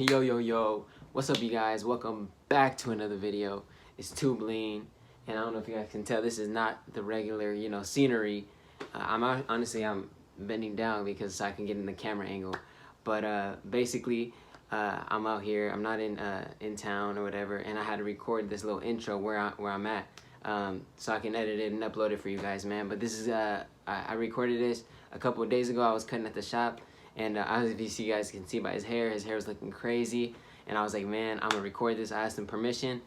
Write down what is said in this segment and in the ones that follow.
Yo, what's up, you guys? Welcome back to another video. It's Tube Lean, and I don't know if you guys can tell, this is not the regular, scenery. Honestly, I'm bending down because I can get in the camera angle. But basically, I'm out here. I'm not in town or whatever, and I had to record this little intro where I'm at, so I can edit it and upload it for you guys, man. But this is I recorded this a couple of days ago. I was cutting at the shop. And as you guys can see by his hair was looking crazy. And I was like, man, I'm going to record this. I asked him permission.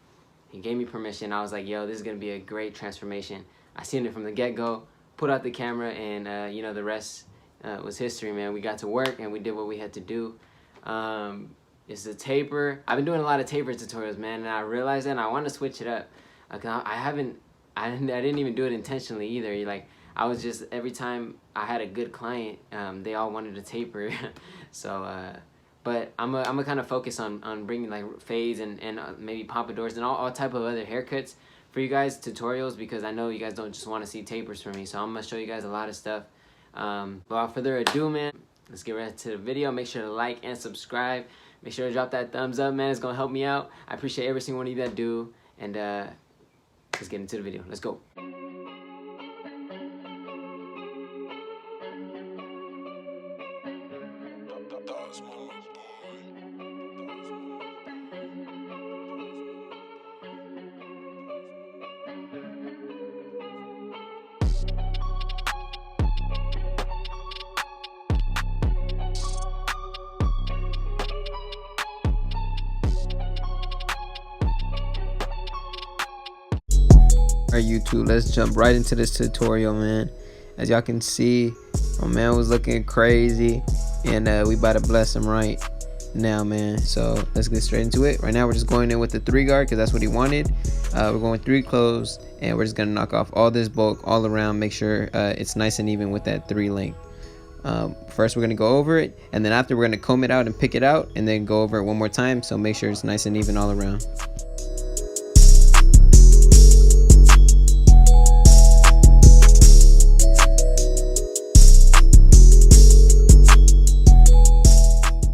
He gave me permission. I was like, yo, this is going to be a great transformation. I seen it from the get-go, put out the camera, and, the rest was history, man. We got to work, and we did what we had to do. It's a taper. I've been doing a lot of taper tutorials, man, and I realized that, and I want to switch it up. I didn't even do it intentionally either. I was just, every time I had a good client, they all wanted to taper. But I'm gonna kind of focus on bringing like fades and maybe pompadours and all type of other haircuts for you guys, tutorials, because I know you guys don't just want to see tapers from me. So I'm gonna show you guys a lot of stuff. Without further ado, man, let's get right into the video. Make sure to like and subscribe. Make sure to drop that thumbs up, man. It's gonna help me out. I appreciate every single one of you that do. And let's get into the video. Let's go. Alright, YouTube, let's jump right into this tutorial, man. As y'all can see, my man was looking crazy, and we about to bless him right now, man. So let's get straight into it. Right now we're just going in with the 3 guard because that's what he wanted. We're going 3 close, and we're just gonna knock off all this bulk all around, make sure it's nice and even with that 3 length. First we're gonna go over it, and then after we're gonna comb it out and pick it out, and then go over it one more time, so make sure it's nice and even all around.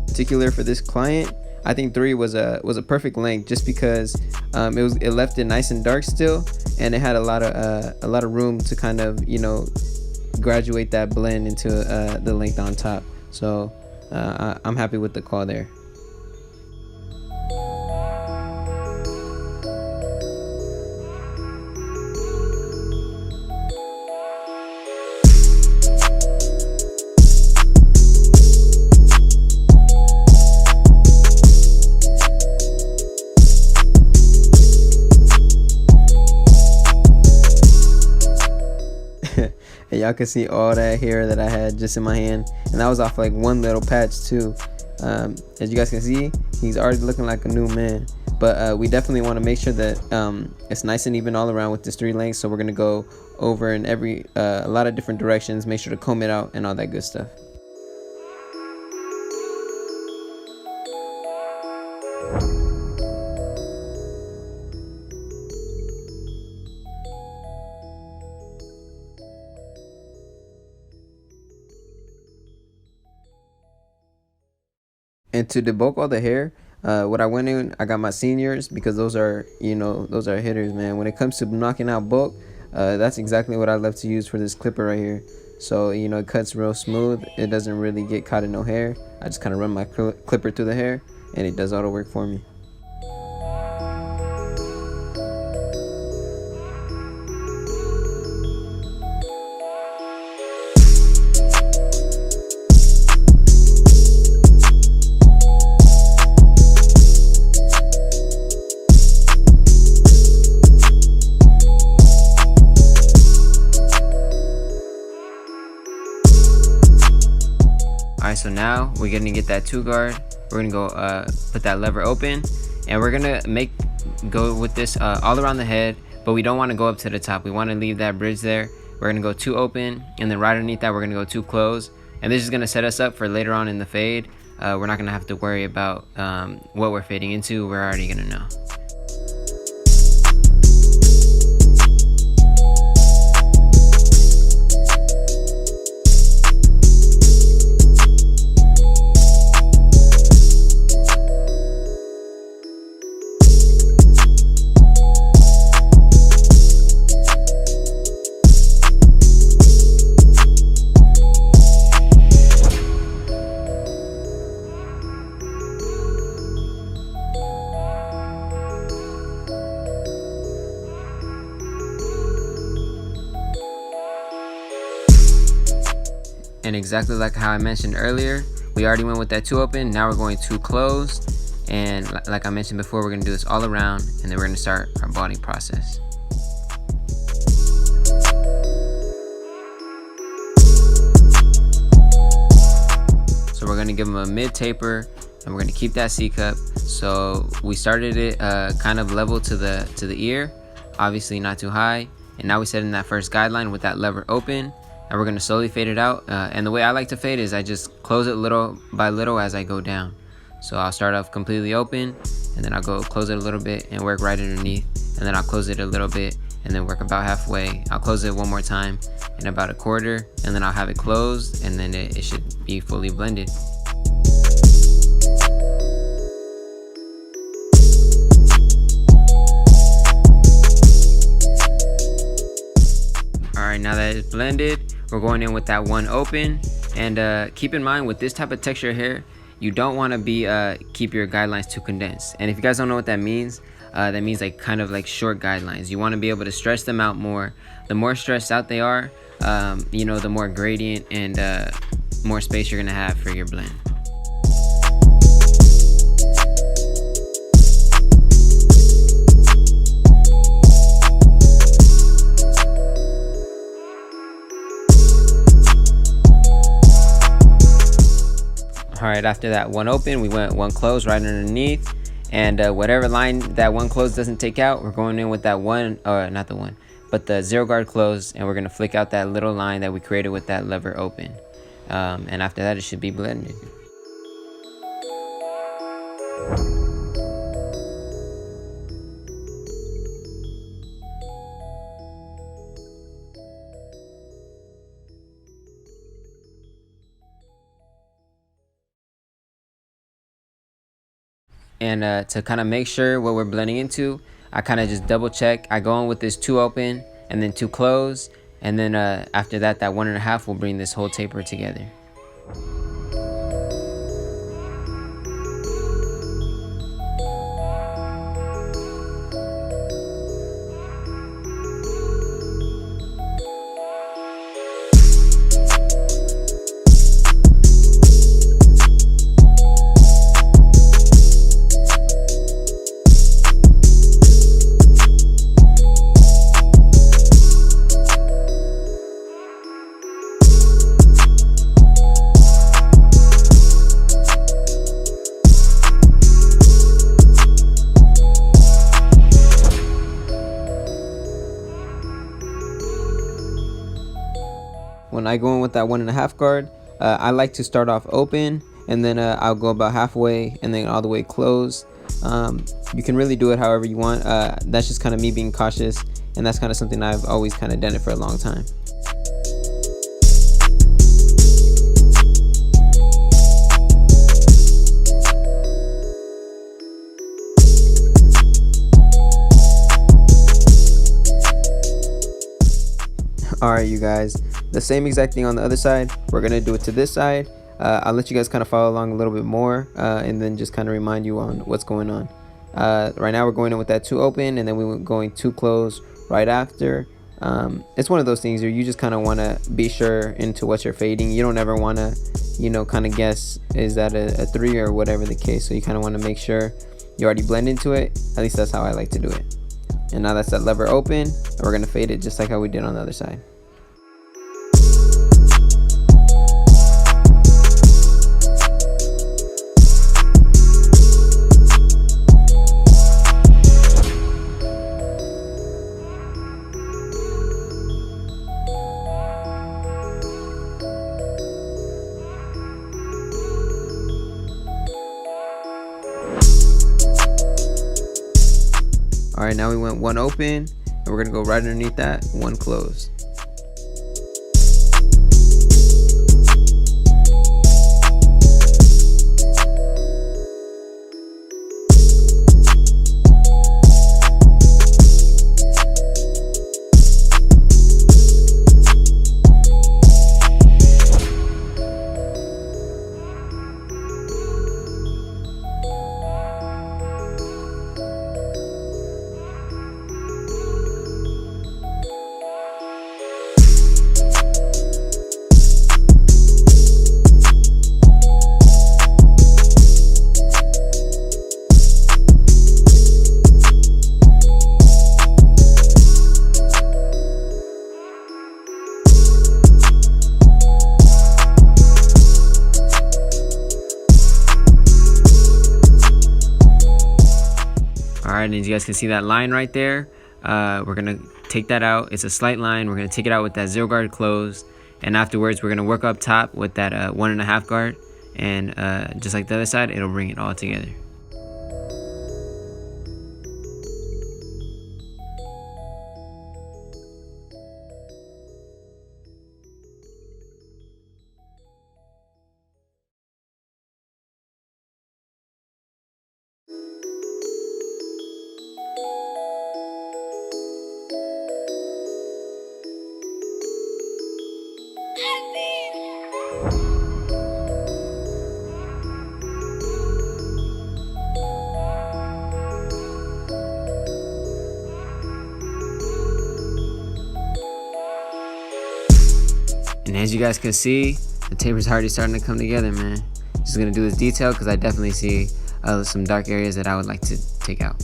Particular for this client, I think 3 was a perfect length, just because it left it nice and dark still, and it had a lot of room to kind of graduate that blend into the length on top. So I'm happy with the call there. And y'all can see all that hair that I had just in my hand, and that was off like one little patch too. As you guys can see, he's already looking like a new man. But we definitely want to make sure that it's nice and even all around with this 3 lengths. So we're gonna go over in a lot of different directions, make sure to comb it out and all that good stuff. And to debulk all the hair, what I went in, I got my seniors, because those are hitters, man. When it comes to knocking out bulk, that's exactly what I love to use for this clipper right here. So it cuts real smooth. It doesn't really get caught in no hair. I just kind of run my clipper through the hair, and it does all the work for me. Alright, so now we're gonna get that 2 guard. We're gonna go put that lever open, and we're gonna go with this all around the head, but we don't want to go up to the top. We want to leave that bridge there. We're gonna go 2 open, and then right underneath that we're gonna go 2 close, and this is gonna set us up for later on in the fade. We're not gonna have to worry about what we're fading into. We're already gonna know. And exactly like how I mentioned earlier, we already went with that 2 open. Now we're going 2 closed. And like I mentioned before, we're gonna do this all around, and then we're gonna start our balding process. So we're gonna give them a mid taper, and we're gonna keep that C cup. So we started it kind of level to the ear, obviously not too high. And now we set in that first guideline with that lever open, and we're gonna slowly fade it out. And the way I like to fade is I just close it little by little as I go down. So I'll start off completely open, and then I'll go close it a little bit and work right underneath, and then I'll close it a little bit and then work about halfway. I'll close it one more time in about a quarter, and then I'll have it closed, and then it should be fully blended. Alright, now that it's blended, we're going in with that 1 open. And keep in mind, with this type of texture hair, you don't want to be keep your guidelines too condensed. And if you guys don't know what that means like kind of like short guidelines. You want to be able to stretch them out more. The more stretched out they are, you know, the more gradient and more space you're gonna have for your blend. Alright, after that 1 open, we went 1 close right underneath, and whatever line that 1 close doesn't take out, we're going in with that not the 1, but the 0 guard close, and we're going to flick out that little line that we created with that lever open. And after that, it should be blended. And to kind of make sure what we're blending into, I kind of just double check. I go in with this 2 open and then 2 close, and then after that 1.5 will bring this whole taper together. When I go in with that 1.5 guard, I like to start off open, and then I'll go about halfway and then all the way closed. You can really do it however you want. That's just kind of me being cautious, and that's kind of something I've always kind of done it for a long time. Alright, you guys, the same exact thing on the other side. We're gonna do it to this side. I'll let you guys kind of follow along a little bit more, and then just kind of remind you on what's going on. Right now we're going in with that 2 open, and then we were going 2 close right after. It's one of those things where you just kind of want to be sure into what you're fading. You don't ever want to, you know, kind of guess, is that a 3 or whatever the case. So you kind of want to make sure you already blend into it. At least that's how I like to do it. And now that's that lever open, and we're gonna fade it just like how we did on the other side. All right, now we went 1 open, and we're gonna go right underneath that 1 close. Alright, and as you guys can see that line right there, we're gonna take that out. It's a slight line. We're gonna take it out with that 0 guard closed, and afterwards we're gonna work up top with that 1.5 guard, and just like the other side, it'll bring it all together. And as you guys can see, the taper's already starting to come together, man. Just gonna do this detail because I definitely see some dark areas that I would like to take out.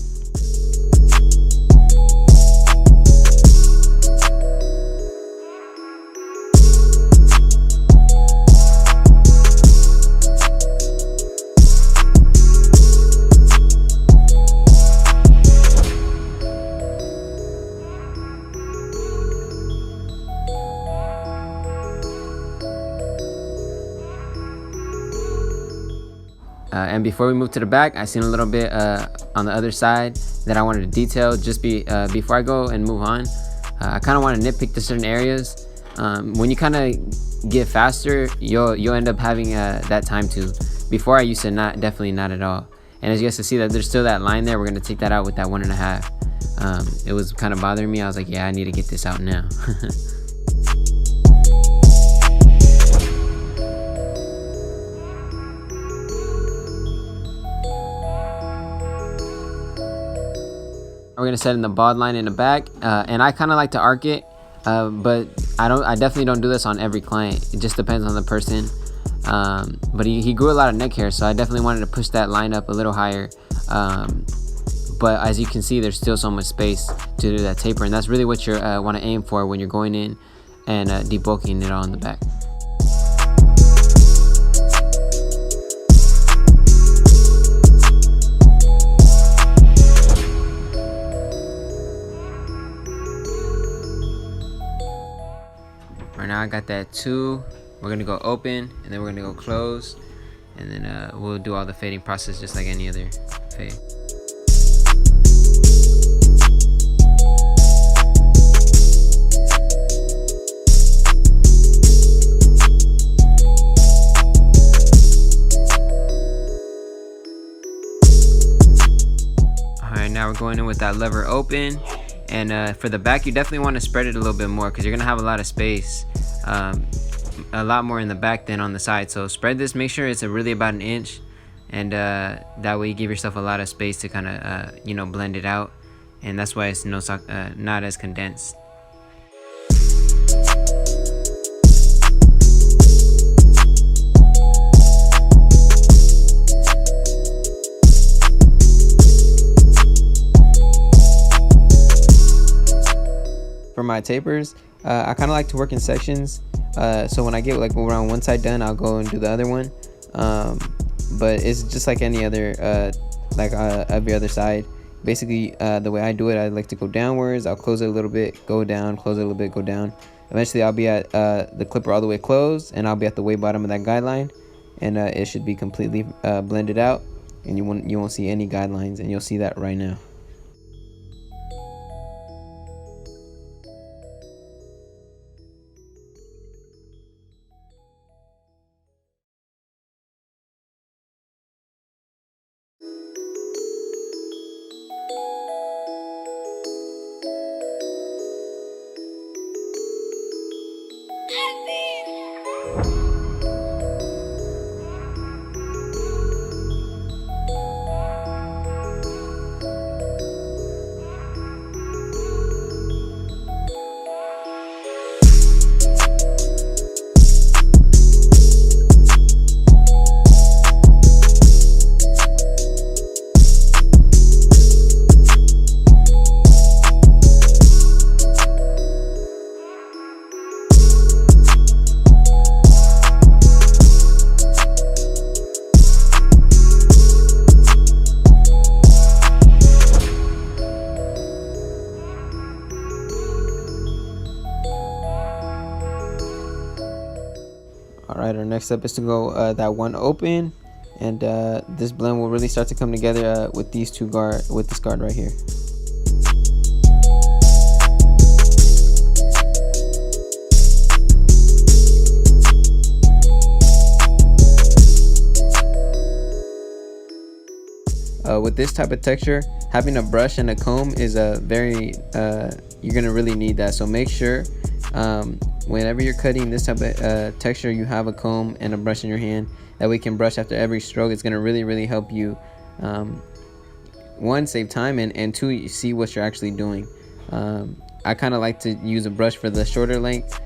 And before we move to the back, I seen a little bit on the other side that I wanted to detail. Just before I go and move on, I kind of want to nitpick to certain areas. When you kind of get faster, you'll end up having that time to. Before I used to definitely not at all. And as you guys can see that there's still that line there, we're gonna take that out with that 1.5. It was kind of bothering me. I was like, yeah, I need to get this out now. We're gonna set in the bald line in the back, and I kind of like to arc it, but I definitely don't do this on every client. It just depends on the person. But he grew a lot of neck hair, so I definitely wanted to push that line up a little higher. But as you can see, there's still so much space to do that taper, and that's really what you want to aim for when you're going in and debulking it all in the back. Right now I got that 2. We're gonna go open, and then we're gonna go close, and then we'll do all the fading process just like any other fade. Alright, now we're going in with that lever open. And for the back, you definitely want to spread it a little bit more because you're going to have a lot of space, a lot more in the back than on the side. So spread this, make sure it's really about 1 inch, and that way you give yourself a lot of space to kind of, blend it out. And that's why it's not as condensed. For my tapers, I kind of like to work in sections, so when I get like around one side done, I'll go and do the other one, but it's just like any other every other side. Basically, the way I do it, I like to go downwards. I'll close it a little bit, go down, close it a little bit, go down. Eventually I'll be at the clipper all the way closed, and I'll be at the way bottom of that guideline, and it should be completely blended out, and you won't see any guidelines, and you'll see that right now. Alright, our next step is to go that one open, and this blend will really start to come together with these two with this guard right here. With this type of texture, having a brush and a comb is a very you're gonna really need that. So make sure whenever you're cutting this type of texture, you have a comb and a brush in your hand. That way you can brush after every stroke. It's gonna really help you, one, save time, and two, you see what you're actually doing. I kind of like to use a brush for the shorter length,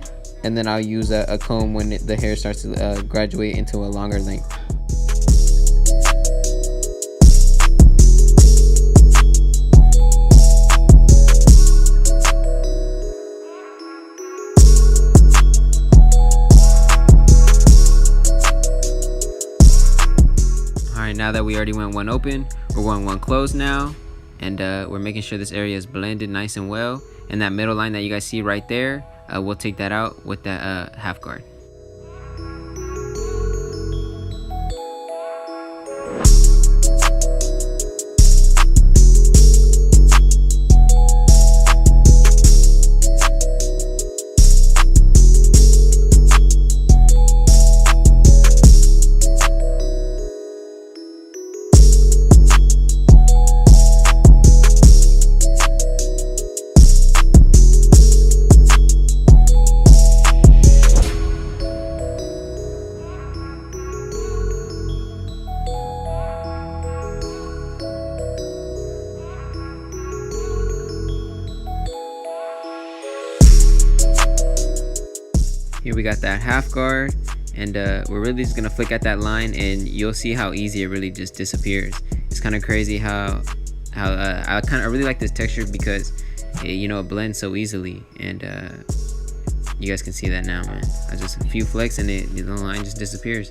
and then I'll use a comb when the hair starts to graduate into a longer length. Now that we already went one open, we're going one closed now, and we're making sure this area is blended nice and well. And that middle line that you guys see right there, we'll take that out with that half guard. Here we got that half guard, and we're really just gonna flick at that line, and you'll see how easy it really just disappears. It's kind of crazy how I really like this texture because it blends so easily, and you guys can see that now, man. I just a few flicks and the line just disappears.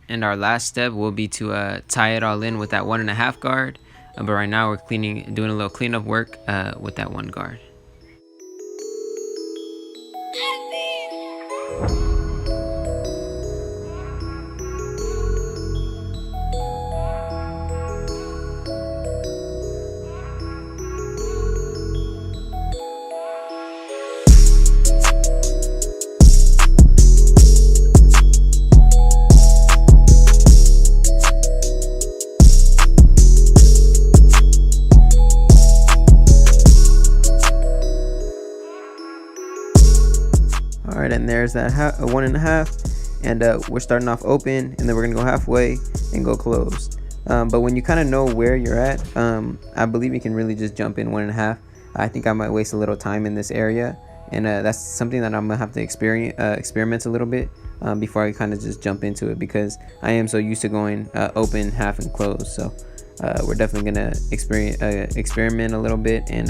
And our last step will be to tie it all in with that 1.5 guard. But right now we're doing a little cleanup work with that 1 guard. Alright, and there's that 1.5, and we're starting off open, and then we're gonna go halfway and go closed. But when you kind of know where you're at, I believe you can really just jump in 1.5. I think I might waste a little time in this area, and that's something that I'm gonna have to experiment a little bit before I kind of just jump into it, because I am so used to going open, half, and close. So we're definitely gonna experiment a little bit, and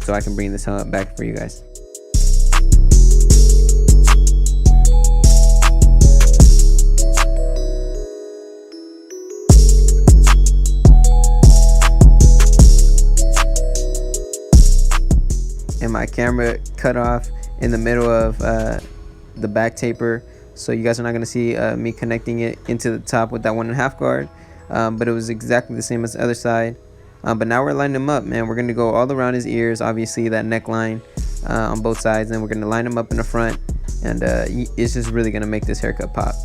so I can bring this back for you guys. And my camera cut off in the middle of the back taper, so you guys are not going to see me connecting it into the top with that 1.5 guard, but it was exactly the same as the other side. But now we're lining them up, man. We're going to go all around his ears, obviously that neckline on both sides, and we're going to line them up in the front, and it's just really going to make this haircut pop.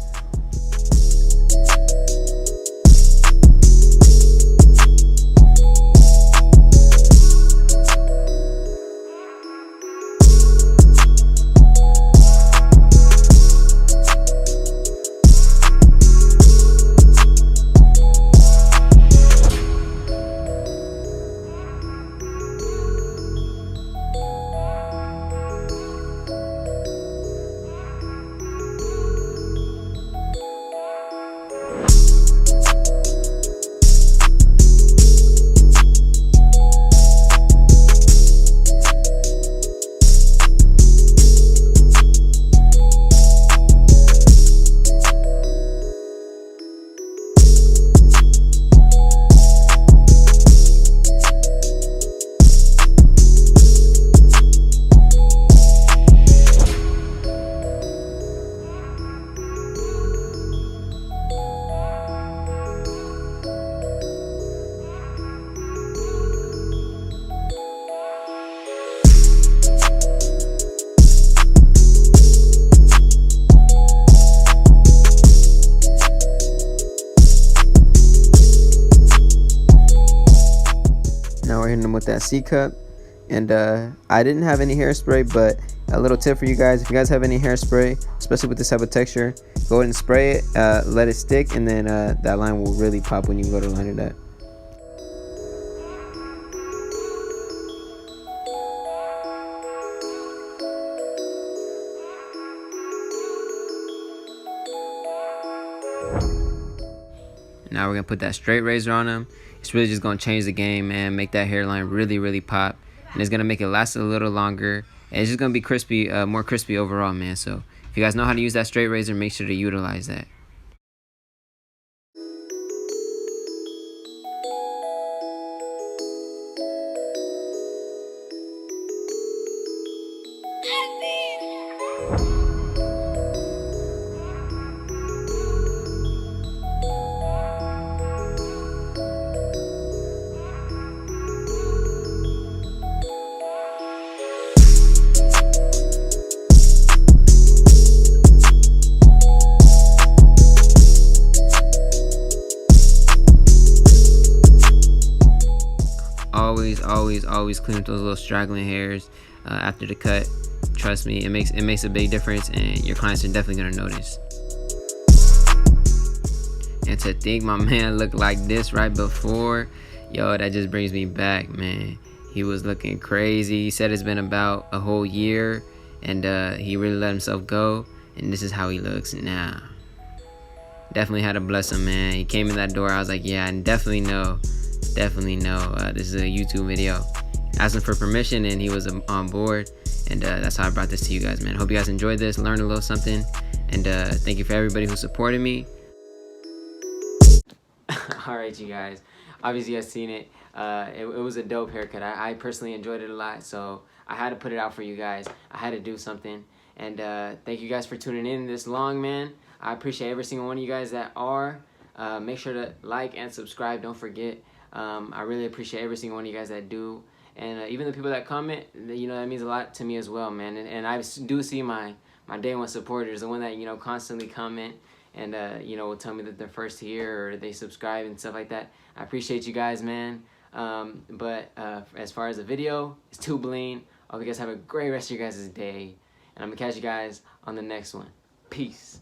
we're hitting them with that C cup. And I didn't have any hairspray, but a little tip for you guys: if you guys have any hairspray, especially with this type of texture, go ahead and spray it, let it stick, and then that line will really pop when you go to line it up. Now we're gonna put that straight razor on them. It's really just gonna change the game, man. Make that hairline really pop, and it's gonna make it last a little longer. And it's just gonna be crispy, more crispy overall, man. So if you guys know how to use that straight razor, make sure to utilize that. Always clean up those little straggling hairs after the cut. Trust me, it makes a big difference, and your clients are definitely gonna notice. And to think my man looked like this right before, yo, that just brings me back, man. He was looking crazy. He said it's been about a whole year, and he really let himself go, and this is how he looks now. Definitely had to bless him, man. He came in that door, I was like, yeah, I definitely know this is a YouTube video. Asked him for permission, and he was on board, and that's how I brought this to you guys, man. Hope you guys enjoyed this, learned a little something, and thank you for everybody who supported me. Alright, you guys, obviously you guys seen it. It was a dope haircut. I personally enjoyed it a lot, so I had to put it out for you guys. I had to do something, and thank you guys for tuning in this long, man. I appreciate every single one of you guys that are. Make sure to like and subscribe, don't forget. I really appreciate every single one of you guys that do, and even the people that comment, you know, that means a lot to me as well, man. And I do see my day one supporters, the one that, you know, constantly comment and you know, will tell me that they're first here or they subscribe and stuff like that. I appreciate you guys, man. But as far as the video, it's Too Bling. I hope you guys have a great rest of your guys' day, and I'm gonna catch you guys on the next one. Peace.